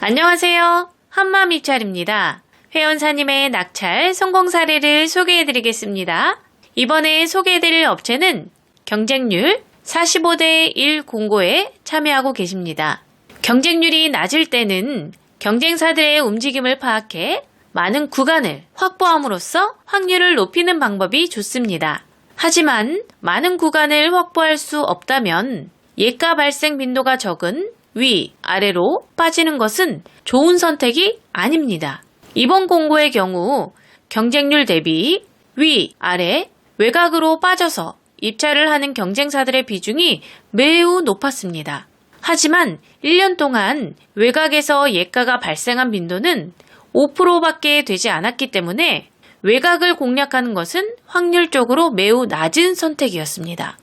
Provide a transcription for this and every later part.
안녕하세요. 한마미찰입니다. 회원사님의 낙찰 성공 사례를 소개해드리겠습니다. 이번에 소개해드릴 업체는 경쟁률 45대 1 공고에 참여하고 계십니다. 경쟁률이 낮을 때는 경쟁사들의 움직임을 파악해 많은 구간을 확보함으로써 확률을 높이는 방법이 좋습니다. 하지만 많은 구간을 확보할 수 없다면 예가 발생 빈도가 적은 위, 아래로 빠지는 것은 좋은 선택이 아닙니다. 이번 공고의 경우 경쟁률 대비 위, 아래, 외곽으로 빠져서 입찰을 하는 경쟁사들의 비중이 매우 높았습니다. 하지만 1년 동안 외곽에서 예가가 발생한 빈도는 5%밖에 되지 않았기 때문에 외곽을 공략하는 것은 확률적으로 매우 낮은 선택이었습니다.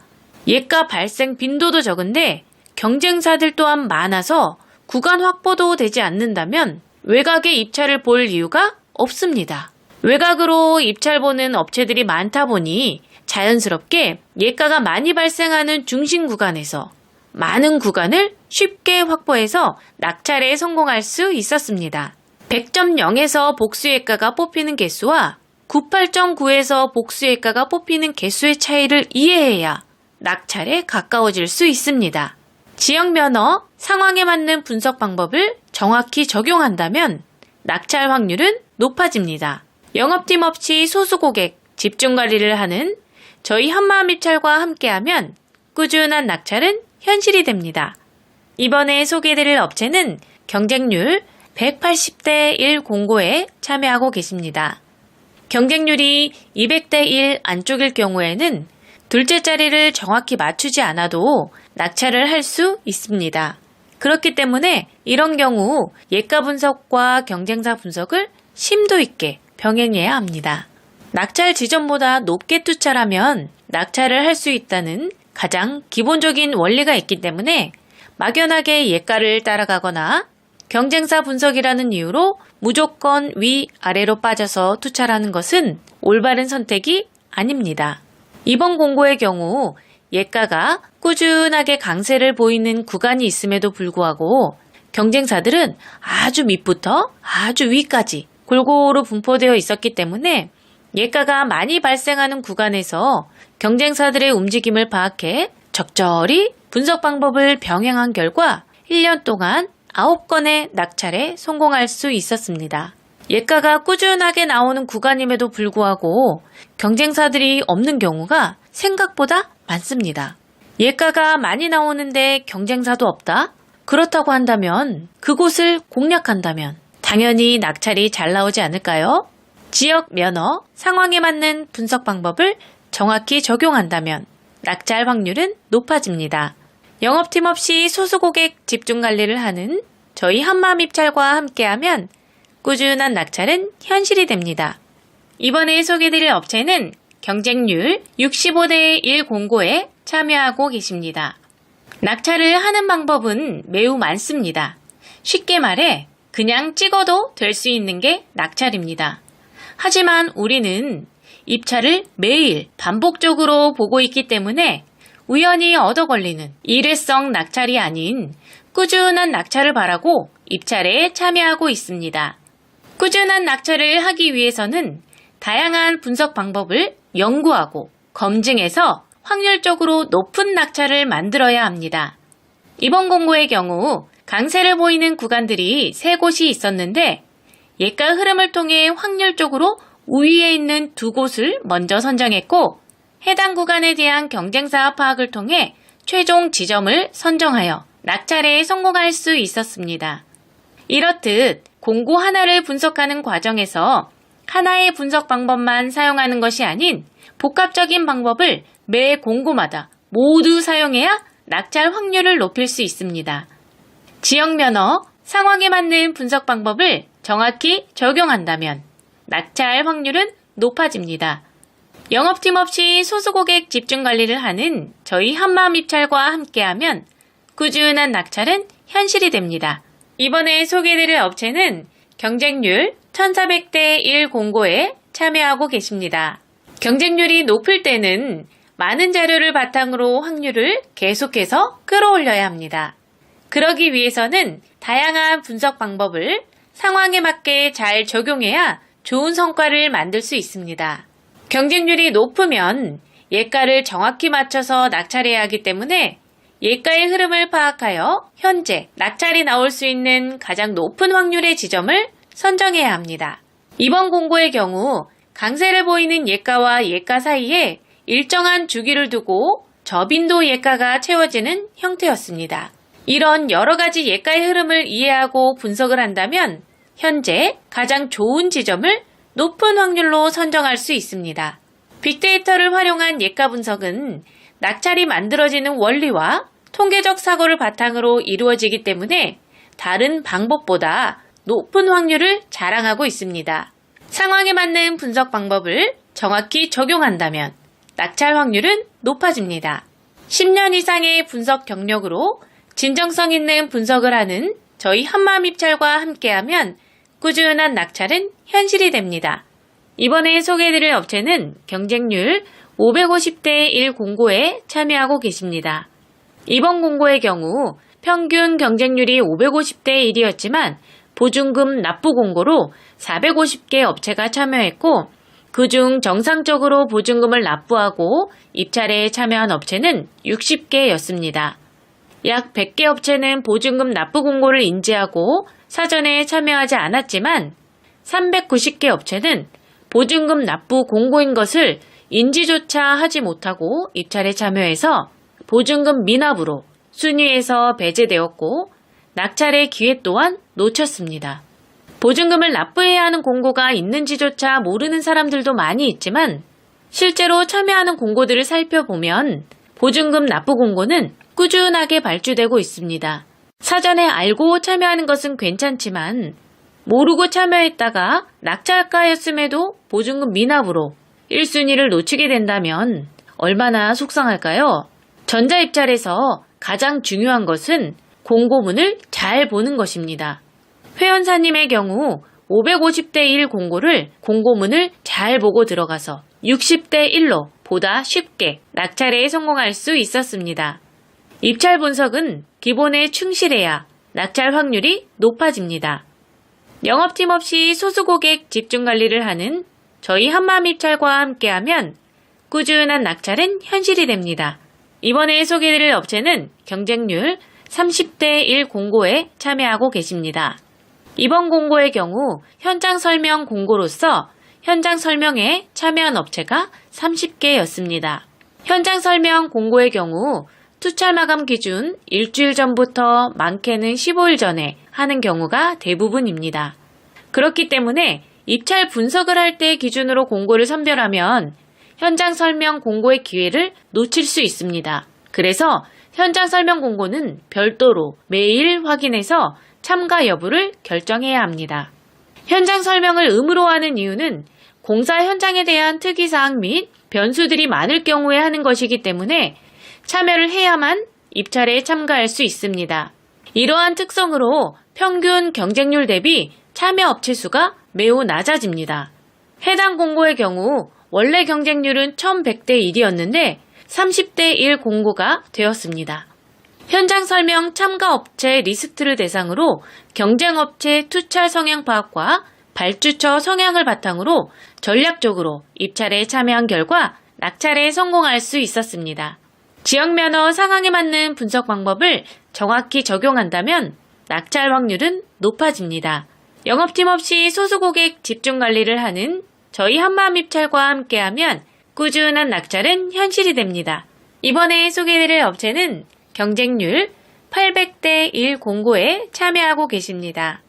예가 발생 빈도도 적은데 경쟁사들 또한 많아서 구간 확보도 되지 않는다면 외곽에 입찰을 볼 이유가 없습니다. 외곽으로 입찰 보는 업체들이 많다 보니 자연스럽게 예가가 많이 발생하는 중심 구간에서 많은 구간을 쉽게 확보해서 낙찰에 성공할 수 있었습니다. 100.0에서 복수예가가 뽑히는 개수와 98.9에서 복수예가가 뽑히는 개수의 차이를 이해해야 낙찰에 가까워질 수 있습니다. 지역 면허, 상황에 맞는 분석 방법을 정확히 적용한다면 낙찰 확률은 높아집니다. 영업팀 없이 소수 고객 집중 관리를 하는 저희 한마음입찰과 함께하면 꾸준한 낙찰은 현실이 됩니다. 이번에 소개해드릴 업체는 경쟁률 180대 1 공고에 참여하고 계십니다. 경쟁률이 200대 1 안쪽일 경우에는 둘째 자리를 정확히 맞추지 않아도 낙찰을 할 수 있습니다. 그렇기 때문에 이런 경우 예가 분석과 경쟁사 분석을 심도 있게 병행해야 합니다. 낙찰 지점보다 높게 투찰하면 낙찰을 할 수 있다는 가장 기본적인 원리가 있기 때문에 막연하게 예가를 따라가거나 경쟁사 분석이라는 이유로 무조건 위, 아래로 빠져서 투찰하는 것은 올바른 선택이 아닙니다. 이번 공고의 경우 예가가 꾸준하게 강세를 보이는 구간이 있음에도 불구하고 경쟁사들은 아주 밑부터 아주 위까지 골고루 분포되어 있었기 때문에 예가가 많이 발생하는 구간에서 경쟁사들의 움직임을 파악해 적절히 분석 방법을 병행한 결과 1년 동안 9건의 낙찰에 성공할 수 있었습니다. 예가가 꾸준하게 나오는 구간임에도 불구하고 경쟁사들이 없는 경우가 생각보다 많습니다. 예가가 많이 나오는데 경쟁사도 없다? 그렇다고 한다면 그곳을 공략한다면 당연히 낙찰이 잘 나오지 않을까요? 지역 면허, 상황에 맞는 분석 방법을 정확히 적용한다면 낙찰 확률은 높아집니다. 영업팀 없이 소수 고객 집중 관리를 하는 저희 한마음입찰과 함께하면 꾸준한 낙찰은 현실이 됩니다. 이번에 소개해드릴 업체는 경쟁률 65대 1 공고에 참여하고 계십니다. 낙찰을 하는 방법은 매우 많습니다. 쉽게 말해 그냥 찍어도 될 수 있는 게 낙찰입니다. 하지만 우리는 입찰을 매일 반복적으로 보고 있기 때문에 우연히 얻어 걸리는 일회성 낙찰이 아닌 꾸준한 낙찰을 바라고 입찰에 참여하고 있습니다. 꾸준한 낙찰을 하기 위해서는 다양한 분석 방법을 연구하고 검증해서 확률적으로 높은 낙찰을 만들어야 합니다. 이번 공고의 경우 강세를 보이는 구간들이 3곳이 있었는데 예가 흐름을 통해 확률적으로 우위에 있는 2곳을 먼저 선정했고 해당 구간에 대한 경쟁사 파악을 통해 최종 지점을 선정하여 낙찰에 성공할 수 있었습니다. 이렇듯 공고 하나를 분석하는 과정에서 하나의 분석 방법만 사용하는 것이 아닌 복합적인 방법을 매 공고마다 모두 사용해야 낙찰 확률을 높일 수 있습니다. 지역 면허, 상황에 맞는 분석 방법을 정확히 적용한다면 낙찰 확률은 높아집니다. 영업팀 없이 소수 고객 집중 관리를 하는 저희 한마음입찰과 함께하면 꾸준한 낙찰은 현실이 됩니다. 이번에 소개해드릴 업체는 경쟁률 1400대 1 공고에 참여하고 계십니다. 경쟁률이 높을 때는 많은 자료를 바탕으로 확률을 계속해서 끌어올려야 합니다. 그러기 위해서는 다양한 분석 방법을 상황에 맞게 잘 적용해야 좋은 성과를 만들 수 있습니다. 경쟁률이 높으면 예가를 정확히 맞춰서 낙찰해야 하기 때문에 예가의 흐름을 파악하여 현재 낙찰이 나올 수 있는 가장 높은 확률의 지점을 선정해야 합니다. 이번 공고의 경우 강세를 보이는 예가와 예가 사이에 일정한 주기를 두고 저빈도 예가가 채워지는 형태였습니다. 이런 여러 가지 예가의 흐름을 이해하고 분석을 한다면 현재 가장 좋은 지점을 높은 확률로 선정할 수 있습니다. 빅데이터를 활용한 예가 분석은 낙찰이 만들어지는 원리와 통계적 사고를 바탕으로 이루어지기 때문에 다른 방법보다 높은 확률을 자랑하고 있습니다. 상황에 맞는 분석 방법을 정확히 적용한다면 낙찰 확률은 높아집니다. 10년 이상의 분석 경력으로 진정성 있는 분석을 하는 저희 한마음입찰과 함께하면 꾸준한 낙찰은 현실이 됩니다. 이번에 소개해드릴 업체는 경쟁률 550대 1 공고에 참여하고 계십니다. 이번 공고의 경우 평균 경쟁률이 550대 1이었지만 보증금 납부 공고로 450개 업체가 참여했고 그중 정상적으로 보증금을 납부하고 입찰에 참여한 업체는 60개였습니다. 약 100개 업체는 보증금 납부 공고를 인지하고 사전에 참여하지 않았지만 390개 업체는 보증금 납부 공고인 것을 인지조차 하지 못하고 입찰에 참여해서 보증금 미납으로 순위에서 배제되었고 낙찰의 기회 또한 놓쳤습니다. 보증금을 납부해야 하는 공고가 있는지조차 모르는 사람들도 많이 있지만 실제로 참여하는 공고들을 살펴보면 보증금 납부 공고는 꾸준하게 발주되고 있습니다. 사전에 알고 참여하는 것은 괜찮지만 모르고 참여했다가 낙찰가였음에도 보증금 미납으로 1순위를 놓치게 된다면 얼마나 속상할까요? 전자입찰에서 가장 중요한 것은 공고문을 잘 보는 것입니다. 회원사님의 경우 550대 1 공고를 공고문을 잘 보고 들어가서 60대 1로 보다 쉽게 낙찰에 성공할 수 있었습니다. 입찰 분석은 기본에 충실해야 낙찰 확률이 높아집니다. 영업팀 없이 소수 고객 집중 관리를 하는 저희 한마음입찰과 함께하면 꾸준한 낙찰은 현실이 됩니다. 이번에 소개해드릴 업체는 경쟁률 30대 1 공고에 참여하고 계십니다. 이번 공고의 경우 현장 설명 공고로서 현장 설명에 참여한 업체가 30개였습니다. 현장 설명 공고의 경우 투찰 마감 기준 일주일 전부터 많게는 15일 전에 하는 경우가 대부분입니다. 그렇기 때문에 입찰 분석을 할 때 기준으로 공고를 선별하면 현장 설명 공고의 기회를 놓칠 수 있습니다. 그래서 현장 설명 공고는 별도로 매일 확인해서 참가 여부를 결정해야 합니다. 현장 설명을 의무로 하는 이유는 공사 현장에 대한 특이사항 및 변수들이 많을 경우에 하는 것이기 때문에 참여를 해야만 입찰에 참가할 수 있습니다. 이러한 특성으로 평균 경쟁률 대비 참여 업체 수가 매우 낮아집니다. 해당 공고의 경우 원래 경쟁률은 1100대 1이었는데 30대 1 공고가 되었습니다. 현장 설명 참가 업체 리스트를 대상으로 경쟁업체 투찰 성향 파악과 발주처 성향을 바탕으로 전략적으로 입찰에 참여한 결과 낙찰에 성공할 수 있었습니다. 지역면허 상황에 맞는 분석 방법을 정확히 적용한다면 낙찰 확률은 높아집니다. 영업팀 없이 소수 고객 집중 관리를 하는 저희 한마음입찰과 함께하면 꾸준한 낙찰은 현실이 됩니다. 이번에 소개해드릴 업체는 경쟁률 800대 1 공고에 참여하고 계십니다.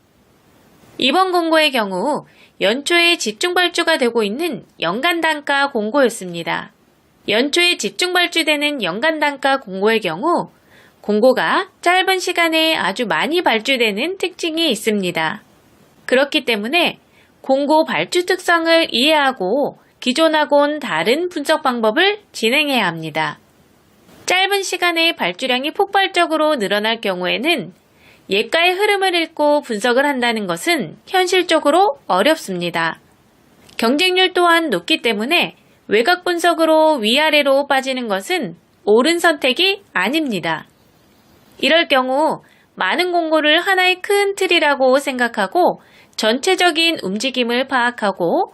이번 공고의 경우 연초에 집중 발주가 되고 있는 연간 단가 공고였습니다. 연초에 집중 발주되는 연간 단가 공고의 경우 공고가 짧은 시간에 아주 많이 발주되는 특징이 있습니다. 그렇기 때문에 공고 발주 특성을 이해하고 기존하고는 다른 분석 방법을 진행해야 합니다. 짧은 시간에 발주량이 폭발적으로 늘어날 경우에는 예가의 흐름을 읽고 분석을 한다는 것은 현실적으로 어렵습니다. 경쟁률 또한 높기 때문에 외곽 분석으로 위아래로 빠지는 것은 옳은 선택이 아닙니다. 이럴 경우 많은 공고를 하나의 큰 틀이라고 생각하고 전체적인 움직임을 파악하고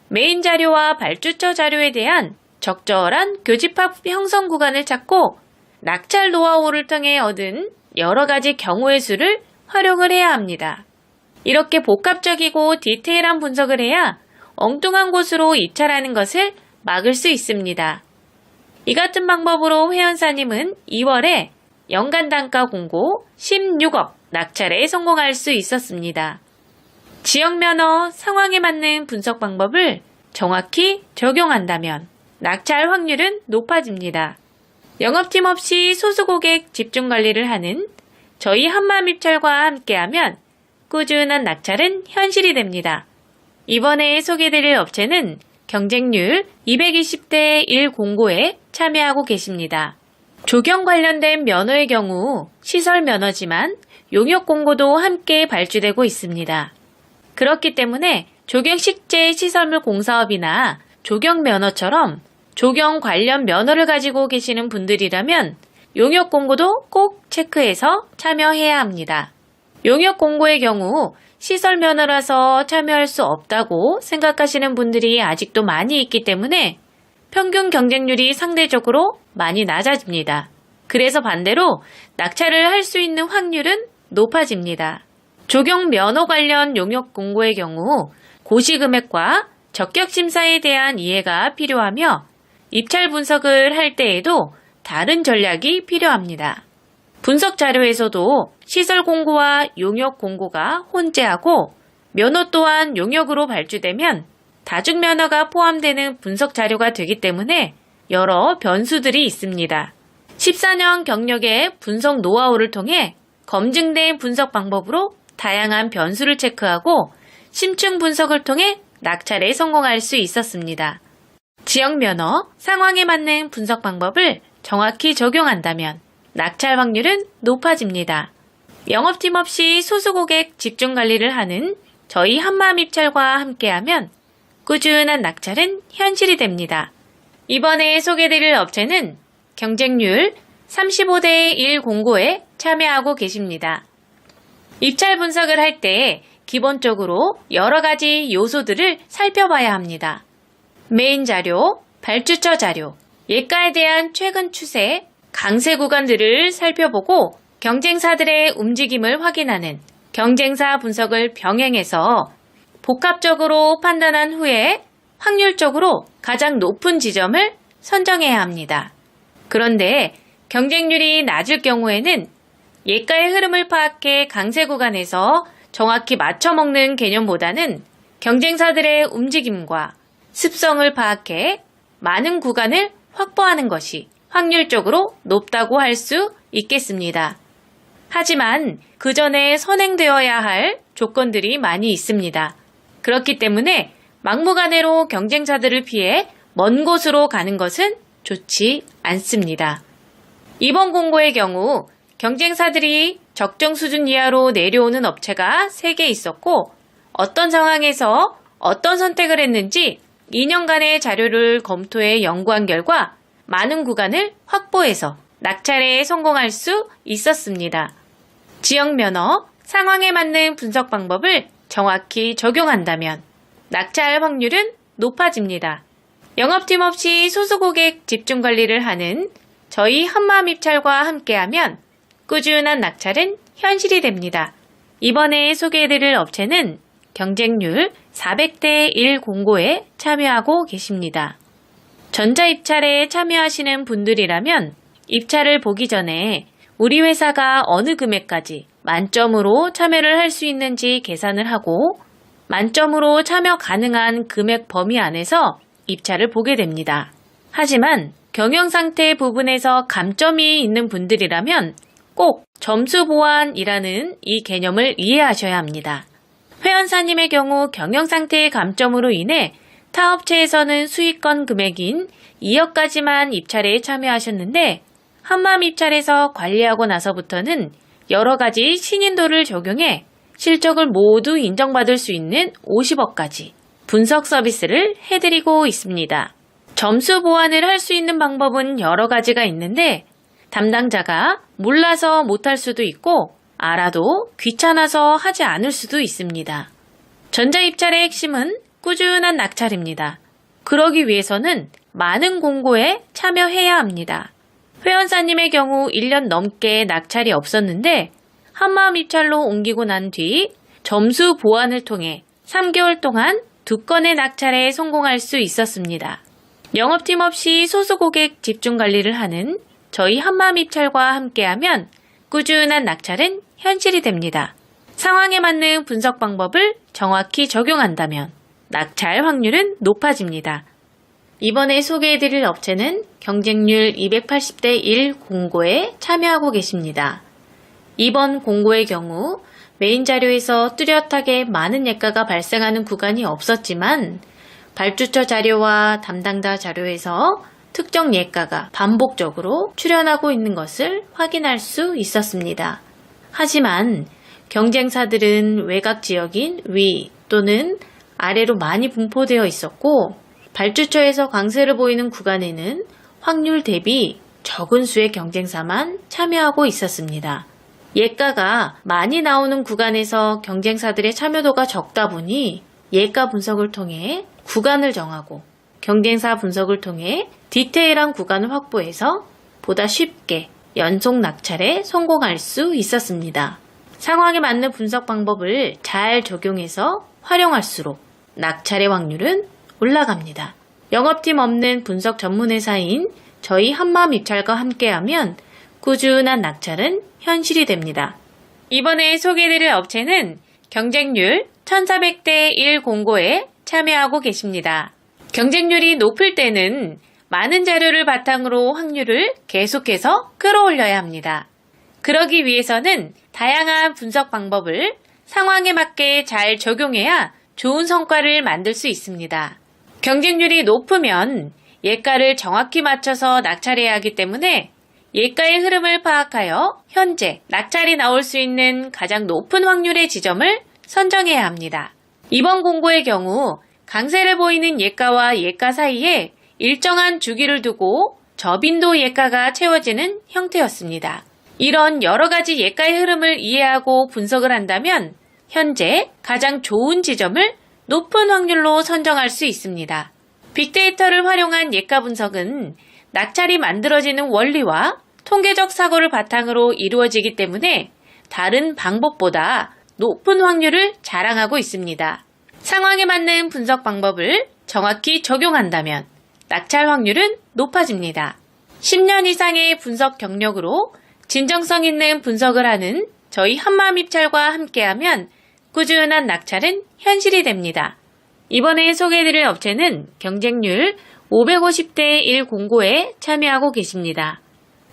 메인 자료와 발주처 자료에 대한 적절한 교집합 형성 구간을 찾고 낙찰 노하우를 통해 얻은 여러 가지 경우의 수를 활용을 해야 합니다. 이렇게 복합적이고 디테일한 분석을 해야 엉뚱한 곳으로 입찰하는 것을 막을 수 있습니다. 이 같은 방법으로 회원사님은 2월에 연간 단가 공고 16억 낙찰에 성공할 수 있었습니다. 지역 면허 상황에 맞는 분석 방법을 정확히 적용한다면 낙찰 확률은 높아집니다. 영업팀 없이 소수 고객 집중 관리를 하는 저희 한마음입찰과 함께하면 꾸준한 낙찰은 현실이 됩니다. 이번에 소개드릴 업체는 경쟁률 220대 1 공고에 참여하고 계십니다. 조경 관련된 면허의 경우 시설 면허지만 용역 공고도 함께 발주되고 있습니다. 그렇기 때문에 조경식재 시설물 공사업이나 조경 면허처럼 조경 관련 면허를 가지고 계시는 분들이라면 용역 공고도 꼭 체크해서 참여해야 합니다. 용역 공고의 경우 시설 면허라서 참여할 수 없다고 생각하시는 분들이 아직도 많이 있기 때문에 평균 경쟁률이 상대적으로 많이 낮아집니다. 그래서 반대로 낙찰을 할 수 있는 확률은 높아집니다. 조경 면허 관련 용역 공고의 경우 고시금액과 적격심사에 대한 이해가 필요하며 입찰 분석을 할 때에도 다른 전략이 필요합니다. 분석 자료에서도 시설 공고와 용역 공고가 혼재하고 면허 또한 용역으로 발주되면 다중 면허가 포함되는 분석 자료가 되기 때문에 여러 변수들이 있습니다. 14년 경력의 분석 노하우를 통해 검증된 분석 방법으로 다양한 변수를 체크하고 심층 분석을 통해 낙찰에 성공할 수 있었습니다. 지역 면허, 상황에 맞는 분석 방법을 정확히 적용한다면 낙찰 확률은 높아집니다. 영업팀 없이 소수 고객 집중 관리를 하는 저희 한마음입찰과 함께하면 꾸준한 낙찰은 현실이 됩니다. 이번에 소개드릴 업체는 경쟁률 35대 1 공고에 참여하고 계십니다. 입찰 분석을 할 때 기본적으로 여러 가지 요소들을 살펴봐야 합니다. 메인 자료, 발주처 자료, 예가에 대한 최근 추세, 강세 구간들을 살펴보고 경쟁사들의 움직임을 확인하는 경쟁사 분석을 병행해서 복합적으로 판단한 후에 확률적으로 가장 높은 지점을 선정해야 합니다. 그런데 경쟁률이 낮을 경우에는 예가의 흐름을 파악해 강세 구간에서 정확히 맞춰먹는 개념보다는 경쟁사들의 움직임과 습성을 파악해 많은 구간을 확보하는 것이 확률적으로 높다고 할 수 있겠습니다. 하지만 그 전에 선행되어야 할 조건들이 많이 있습니다. 그렇기 때문에 막무가내로 경쟁사들을 피해 먼 곳으로 가는 것은 좋지 않습니다. 이번 공고의 경우 경쟁사들이 적정 수준 이하로 내려오는 업체가 3개 있었고 어떤 상황에서 어떤 선택을 했는지 2년간의 자료를 검토해 연구한 결과 많은 구간을 확보해서 낙찰에 성공할 수 있었습니다. 지역 면허, 상황에 맞는 분석 방법을 정확히 적용한다면 낙찰 확률은 높아집니다. 영업팀 없이 소수 고객 집중 관리를 하는 저희 한마음입찰과 함께하면 꾸준한 낙찰은 현실이 됩니다. 이번에 소개해드릴 업체는 경쟁률 400대 1 공고에 참여하고 계십니다. 전자입찰에 참여하시는 분들이라면 입찰을 보기 전에 우리 회사가 어느 금액까지 만점으로 참여를 할 수 있는지 계산을 하고 만점으로 참여 가능한 금액 범위 안에서 입찰을 보게 됩니다. 하지만 경영상태 부분에서 감점이 있는 분들이라면 꼭 점수 보완이라는 이 개념을 이해하셔야 합니다. 회원사님의 경우 경영상태의 감점으로 인해 타 업체에서는 수익권 금액인 2억까지만 입찰에 참여하셨는데 한마음입찰에서 관리하고 나서부터는 여러 가지 신인도를 적용해 실적을 모두 인정받을 수 있는 50억까지 분석 서비스를 해드리고 있습니다. 점수 보완을 할 수 있는 방법은 여러 가지가 있는데 담당자가 몰라서 못할 수도 있고 알아도 귀찮아서 하지 않을 수도 있습니다. 전자입찰의 핵심은 꾸준한 낙찰입니다. 그러기 위해서는 많은 공고에 참여해야 합니다. 회원사님의 경우 1년 넘게 낙찰이 없었는데 한마음 입찰로 옮기고 난 뒤 점수 보완을 통해 3개월 동안 2건의 낙찰에 성공할 수 있었습니다. 영업팀 없이 소수 고객 집중 관리를 하는 저희 한마음 입찰과 함께하면 꾸준한 낙찰은 현실이 됩니다. 상황에 맞는 분석 방법을 정확히 적용한다면 낙찰 확률은 높아집니다. 이번에 소개해드릴 업체는 경쟁률 280대 1 공고에 참여하고 계십니다. 이번 공고의 경우 메인 자료에서 뚜렷하게 많은 예가가 발생하는 구간이 없었지만 발주처 자료와 담당자 자료에서 특정 예가가 반복적으로 출현하고 있는 것을 확인할 수 있었습니다. 하지만 경쟁사들은 외곽 지역인 위 또는 아래로 많이 분포되어 있었고 발주처에서 강세를 보이는 구간에는 확률 대비 적은 수의 경쟁사만 참여하고 있었습니다. 예가가 많이 나오는 구간에서 경쟁사들의 참여도가 적다 보니 예가 분석을 통해 구간을 정하고 경쟁사 분석을 통해 디테일한 구간을 확보해서 보다 쉽게 연속 낙찰에 성공할 수 있었습니다. 상황에 맞는 분석 방법을 잘 적용해서 활용할수록 낙찰의 확률은 올라갑니다. 영업팀 없는 분석 전문회사인 저희 한마음 입찰과 함께하면 꾸준한 낙찰은 현실이 됩니다. 이번에 소개해드릴 업체는 경쟁률 1400대 1 공고에 참여하고 계십니다. 경쟁률이 높을 때는 많은 자료를 바탕으로 확률을 계속해서 끌어올려야 합니다. 그러기 위해서는 다양한 분석 방법을 상황에 맞게 잘 적용해야 좋은 성과를 만들 수 있습니다. 경쟁률이 높으면 예가를 정확히 맞춰서 낙찰해야 하기 때문에 예가의 흐름을 파악하여 현재 낙찰이 나올 수 있는 가장 높은 확률의 지점을 선정해야 합니다. 이번 공고의 경우 강세를 보이는 예가와 예가 사이에 일정한 주기를 두고 저빈도 예가가 채워지는 형태였습니다. 이런 여러 가지 예가의 흐름을 이해하고 분석을 한다면 현재 가장 좋은 지점을 높은 확률로 선정할 수 있습니다. 빅데이터를 활용한 예가 분석은 낙찰이 만들어지는 원리와 통계적 사고를 바탕으로 이루어지기 때문에 다른 방법보다 높은 확률을 자랑하고 있습니다. 상황에 맞는 분석 방법을 정확히 적용한다면 낙찰 확률은 높아집니다. 10년 이상의 분석 경력으로 진정성 있는 분석을 하는 저희 한마음 입찰과 함께하면 꾸준한 낙찰은 현실이 됩니다. 이번에 소개해드릴 업체는 경쟁률 550대 1 공고에 참여하고 계십니다.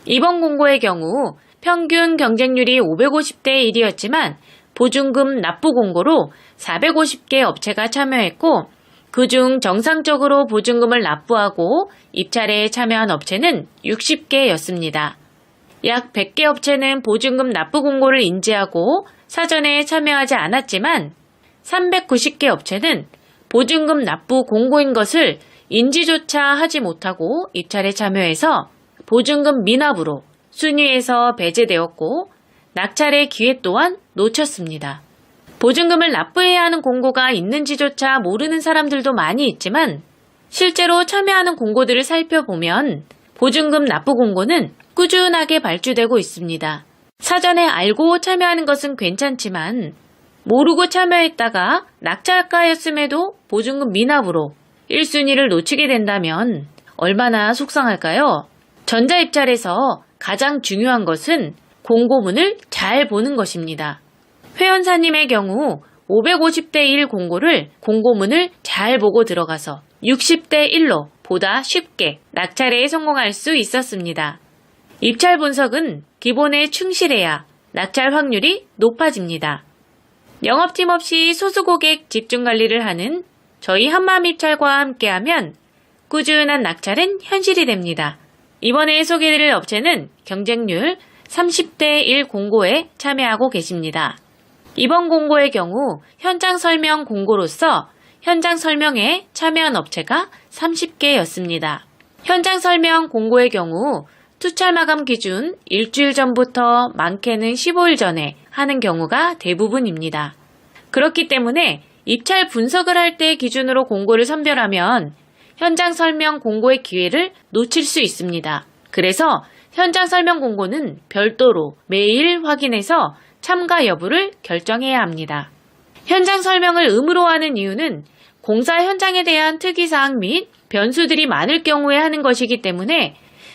이번 공고의 경우 평균 경쟁률이 550대 1이었지만 보증금 납부 공고로 450개 업체가 참여했고 그중 정상적으로 보증금을 납부하고 입찰에 참여한 업체는 60개였습니다. 약 100개 업체는 보증금 납부 공고를 인지하고 사전에 참여하지 않았지만 390개 업체는 보증금 납부 공고인 것을 인지조차 하지 못하고 입찰에 참여해서 보증금 미납으로 순위에서 배제되었고 낙찰의 기회 또한 놓쳤습니다. 보증금을 납부해야 하는 공고가 있는지조차 모르는 사람들도 많이 있지만 실제로 참여하는 공고들을 살펴보면 보증금 납부 공고는 꾸준하게 발주되고 있습니다. 사전에 알고 참여하는 것은 괜찮지만 모르고 참여했다가 낙찰가였음에도 보증금 미납으로 1순위를 놓치게 된다면 얼마나 속상할까요? 전자입찰에서 가장 중요한 것은 공고문을 잘 보는 것입니다. 회원사님의 경우 550대 1 공고를 공고문을 잘 보고 들어가서 60대 1로 보다 쉽게 낙찰에 성공할 수 있었습니다. 입찰 분석은 기본에 충실해야 낙찰 확률이 높아집니다. 영업팀 없이 소수 고객 집중 관리를 하는 저희 한마음 입찰과 함께하면 꾸준한 낙찰은 현실이 됩니다. 이번에 소개해드릴 업체는 경쟁률 30대 1 공고에 참여하고 계십니다. 이번 공고의 경우 현장 설명 공고로서 현장 설명에 참여한 업체가 30개였습니다. 현장 설명 공고의 경우 투찰 마감 기준 일주일 전부터 많게는 15일 전에 하는 경우가 대부분입니다. 그렇기 때문에 입찰 분석을 할 때 기준으로 공고를 선별하면 현장 설명 공고의 기회를 놓칠 수 있습니다. 그래서 현장 설명 공고는 별도로 매일 확인해서 참가 여부를 결정해야 합니다. 현장 설명을 의무로 하는 이유는 공사 현장에 대한 특이사항 및 변수들이 많을 경우에 하는 것이기 때문에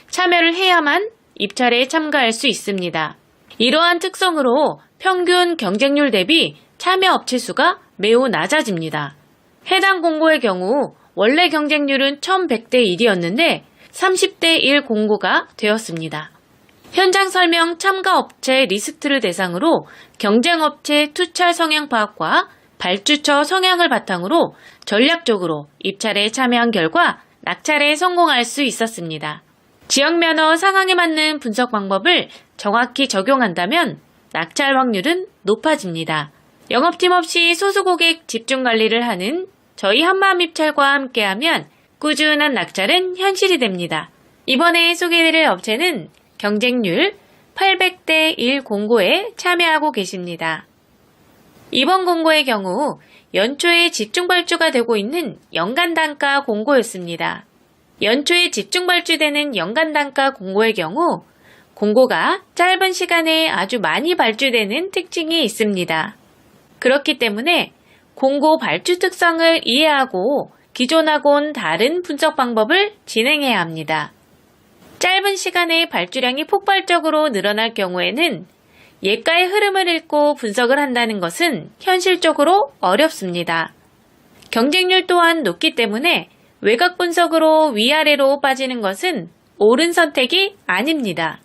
참여를 해야만 입찰에 참가할 수 있습니다. 이러한 특성으로 평균 경쟁률 대비 참여 업체 수가 매우 낮아집니다. 해당 공고의 경우 원래 경쟁률은 1100대 1이었는데 30대 1 공고가 되었습니다. 현장 설명 참가 업체 리스트를 대상으로 경쟁업체 투찰 성향 파악과 발주처 성향을 바탕으로 전략적으로 입찰에 참여한 결과 낙찰에 성공할 수 있었습니다. 지역면허 상황에 맞는 분석 방법을 정확히 적용한다면 낙찰 확률은 높아집니다. 영업팀 없이 소수고객 집중관리를 하는 저희 한마음입찰과 함께하면 꾸준한 낙찰은 현실이 됩니다. 이번에 소개해드릴 업체는 경쟁률 800대 1 공고에 참여하고 계십니다. 이번 공고의 경우 연초에 집중발주가 되고 있는 연간단가 공고였습니다. 연초에 집중발주되는 연간단가 공고의 경우 공고가 짧은 시간에 아주 많이 발주되는 특징이 있습니다. 그렇기 때문에 공고 발주 특성을 이해하고 기존하고는 다른 분석 방법을 진행해야 합니다. 짧은 시간에 발주량이 폭발적으로 늘어날 경우에는 예가의 흐름을 읽고 분석을 한다는 것은 현실적으로 어렵습니다. 경쟁률 또한 높기 때문에 외곽 분석으로 위아래로 빠지는 것은 옳은 선택이 아닙니다.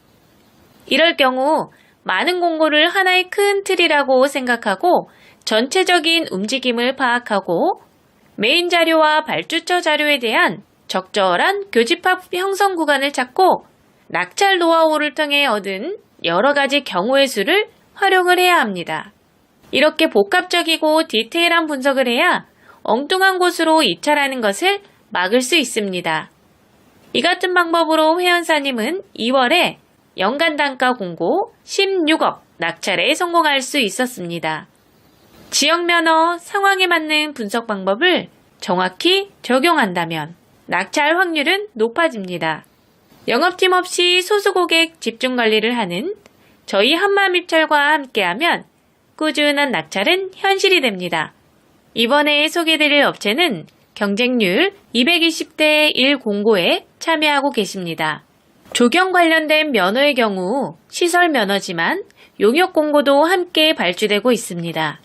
이럴 경우 많은 공고를 하나의 큰 틀이라고 생각하고 전체적인 움직임을 파악하고 메인 자료와 발주처 자료에 대한 적절한 교집합 형성 구간을 찾고 낙찰 노하우를 통해 얻은 여러 가지 경우의 수를 활용을 해야 합니다. 이렇게 복합적이고 디테일한 분석을 해야 엉뚱한 곳으로 입찰하는 것을 막을 수 있습니다. 이 같은 방법으로 회원사님은 2월에 연간 단가 공고 16억 낙찰에 성공할 수 있었습니다. 지역 면허 상황에 맞는 분석 방법을 정확히 적용한다면 낙찰 확률은 높아집니다. 영업팀 없이 소수고객 집중관리를 하는 저희 한마음입찰과 함께하면 꾸준한 낙찰은 현실이 됩니다. 이번에 소개드릴 업체는 경쟁률 220대 1 공고에 참여하고 계십니다. 조경 관련된 면허의 경우 시설 면허지만 용역 공고도 함께 발주되고 있습니다.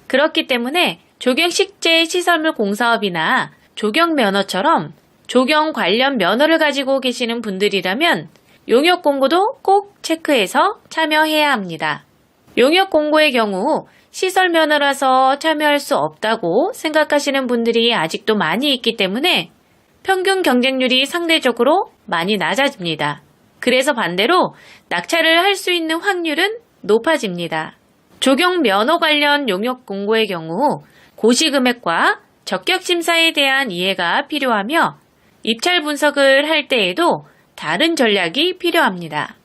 그렇기 때문에 조경식재 시설물 공사업이나 조경 면허처럼 조경 관련 면허를 가지고 계시는 분들이라면 용역 공고도 꼭 체크해서 참여해야 합니다. 용역 공고의 경우 시설 면허라서 참여할 수 없다고 생각하시는 분들이 아직도 많이 있기 때문에 평균 경쟁률이 상대적으로 많이 낮아집니다. 그래서 반대로 낙찰을 할 수 있는 확률은 높아집니다. 조경 면허 관련 용역 공고의 경우 고시금액과 적격심사에 대한 이해가 필요하며 입찰 분석을 할 때에도 다른 전략이 필요합니다.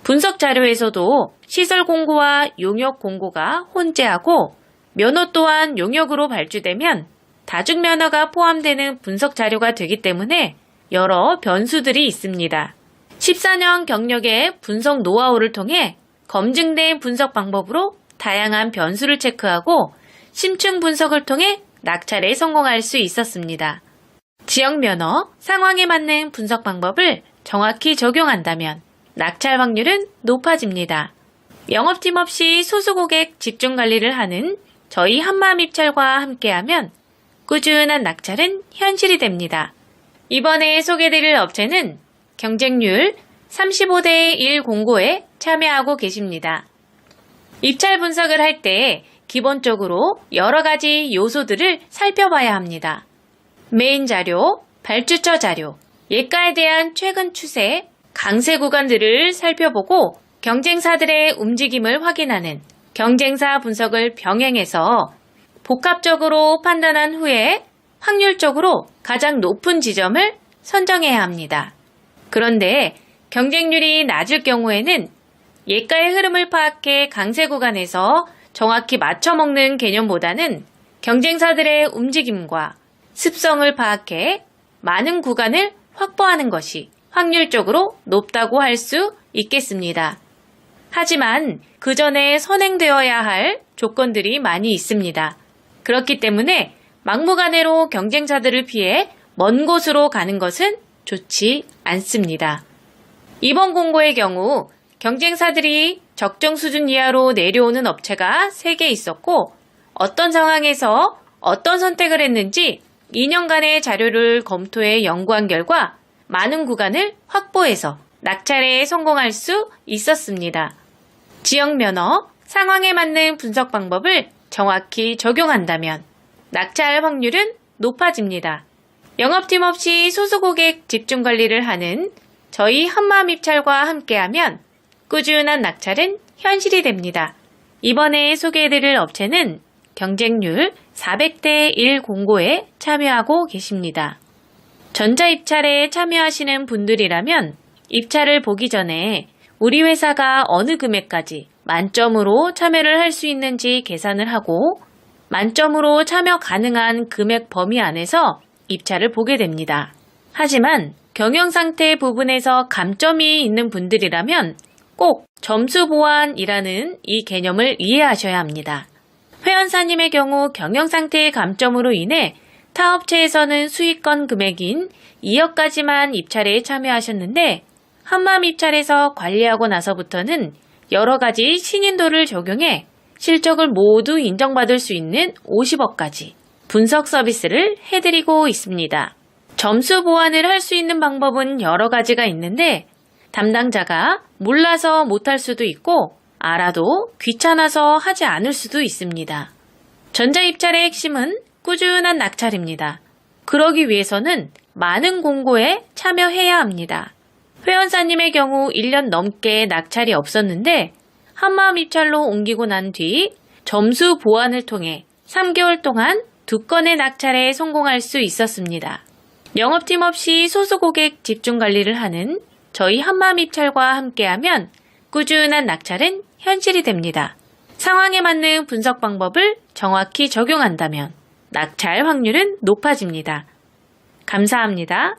분석 자료에서도 시설 공고와 용역 공고가 혼재하고 면허 또한 용역으로 발주되면 다중 면허가 포함되는 분석 자료가 되기 때문에 여러 변수들이 있습니다. 14년 경력의 분석 노하우를 통해 검증된 분석 방법으로 다양한 변수를 체크하고 심층 분석을 통해 낙찰에 성공할 수 있었습니다. 지역 면허 상황에 맞는 분석 방법을 정확히 적용한다면 낙찰 확률은 높아집니다. 영업팀 없이 소수고객 집중관리를 하는 저희 한마음입찰과 함께하면 꾸준한 낙찰은 현실이 됩니다. 이번에 소개드릴 업체는 경쟁률 35대 1 공고에 참여하고 계십니다. 입찰 분석을 할 때 기본적으로 여러 가지 요소들을 살펴봐야 합니다. 메인 자료, 발주처 자료, 예가에 대한 최근 추세, 강세 구간들을 살펴보고 경쟁사들의 움직임을 확인하는 경쟁사 분석을 병행해서 복합적으로 판단한 후에 확률적으로 가장 높은 지점을 선정해야 합니다. 그런데 경쟁률이 낮을 경우에는 예가의 흐름을 파악해 강세 구간에서 정확히 맞춰먹는 개념보다는 경쟁사들의 움직임과 습성을 파악해 많은 구간을 확보하는 것이 확률적으로 높다고 할 수 있겠습니다. 하지만 그 전에 선행되어야 할 조건들이 많이 있습니다. 그렇기 때문에 막무가내로 경쟁사들을 피해 먼 곳으로 가는 것은 좋지 않습니다. 이번 공고의 경우 경쟁사들이 적정 수준 이하로 내려오는 업체가 3개 있었고 어떤 상황에서 어떤 선택을 했는지 2년간의 자료를 검토해 연구한 결과 많은 구간을 확보해서 낙찰에 성공할 수 있었습니다. 지역 면허, 상황에 맞는 분석 방법을 정확히 적용한다면 낙찰 확률은 높아집니다. 영업팀 없이 소수 고객 집중 관리를 하는 저희 한마음입찰과 함께하면 꾸준한 낙찰은 현실이 됩니다. 이번에 소개해드릴 업체는 경쟁률 400대 1 공고에 참여하고 계십니다. 전자입찰에 참여하시는 분들이라면 입찰을 보기 전에 우리 회사가 어느 금액까지 만점으로 참여를 할 수 있는지 계산을 하고 만점으로 참여 가능한 금액 범위 안에서 입찰을 보게 됩니다. 하지만 경영상태 부분에서 감점이 있는 분들이라면 꼭 점수 보완이라는 이 개념을 이해하셔야 합니다. 회원사님의 경우 경영상태의 감점으로 인해 타 업체에서는 수익권 금액인 2억까지만 입찰에 참여하셨는데 한마음입찰에서 관리하고 나서부터는 여러 가지 신인도를 적용해 실적을 모두 인정받을 수 있는 50억까지 분석 서비스를 해드리고 있습니다. 점수 보완을 할 수 있는 방법은 여러 가지가 있는데 담당자가 몰라서 못할 수도 있고 알아도 귀찮아서 하지 않을 수도 있습니다. 전자입찰의 핵심은 꾸준한 낙찰입니다. 그러기 위해서는 많은 공고에 참여해야 합니다. 회원사님의 경우 1년 넘게 낙찰이 없었는데 한마음입찰로 옮기고 난 뒤 점수 보완을 통해 3개월 동안 2건의 낙찰에 성공할 수 있었습니다. 영업팀 없이 소수 고객 집중 관리를 하는 저희 한마음입찰과 함께하면 꾸준한 낙찰은 현실이 됩니다. 상황에 맞는 분석 방법을 정확히 적용한다면 낙찰 확률은 높아집니다. 감사합니다.